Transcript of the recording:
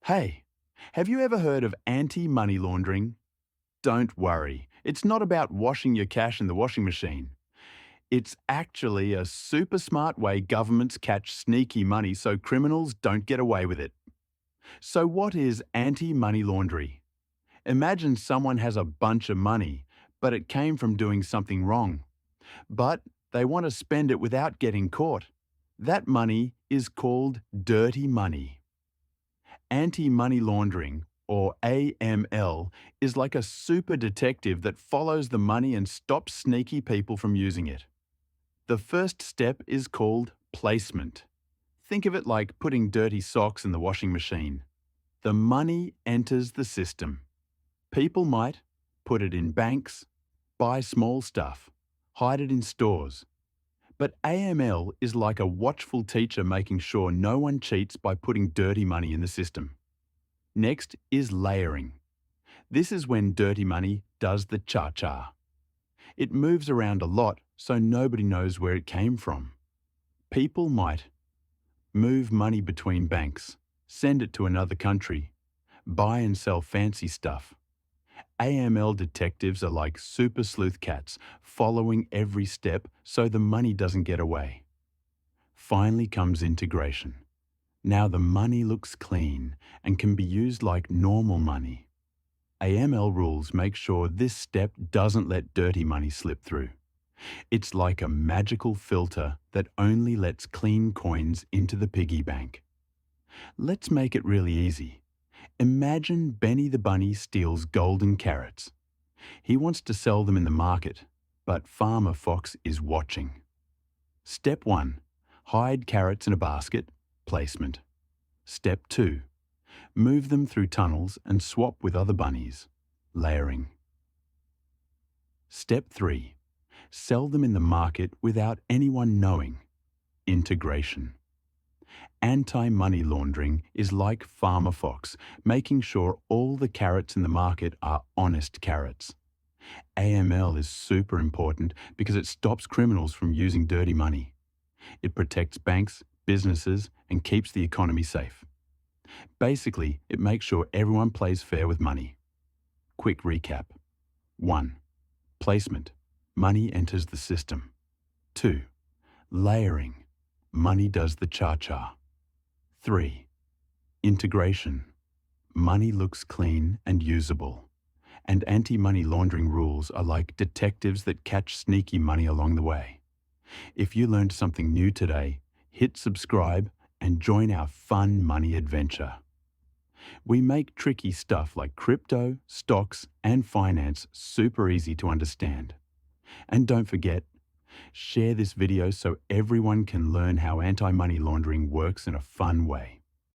Hey, have you ever heard of anti-money laundering? Don't worry, it's not about washing your cash in the washing machine. It's actually a super smart way governments catch sneaky money so criminals don't get away with it. So what is anti-money laundering? Imagine someone has a bunch of money, but it came from doing something wrong. But they want to spend it without getting caught. That money is called dirty money. Anti-money laundering, or AML, is like a super detective that follows the money and stops sneaky people from using it. The first step is called placement. Think of it like putting dirty socks in the washing machine. The money enters the system. People might put it in banks, buy small stuff, hide it in stores. But AML is like a watchful teacher making sure no one cheats by putting dirty money in the system. Next is layering. This is when dirty money does the cha-cha. It moves around a lot so nobody knows where it came from. People might move money between banks, send it to another country, buy and sell fancy stuff. AML detectives are like super sleuth cats, following every step so the money doesn't get away. Finally comes integration. Now the money looks clean and can be used like normal money. AML rules make sure this step doesn't let dirty money slip through. It's like a magical filter that only lets clean coins into the piggy bank. Let's make it really easy. Imagine Benny the Bunny steals golden carrots. He wants to sell them in the market, but Farmer Fox is watching. Step 1. Hide carrots in a basket. Placement. Step 2. Move them through tunnels and swap with other bunnies. Layering. Step 3. Sell them in the market without anyone knowing. Integration. Anti-money laundering is like Farmer Fox, making sure all the carrots in the market are honest carrots. AML is super important because it stops criminals from using dirty money. It protects banks, businesses, and keeps the economy safe. Basically, it makes sure everyone plays fair with money. Quick recap. 1. Placement. Money enters the system. 2. Layering. Money does the cha-cha. 3. Integration. Money looks clean and usable. And anti-money laundering rules are like detectives that catch sneaky money along the way. If you learned something new today, hit subscribe and join our fun money adventure. We make tricky stuff like crypto, stocks, and finance super easy to understand. And don't forget, share this video so everyone can learn how anti-money laundering works in a fun way.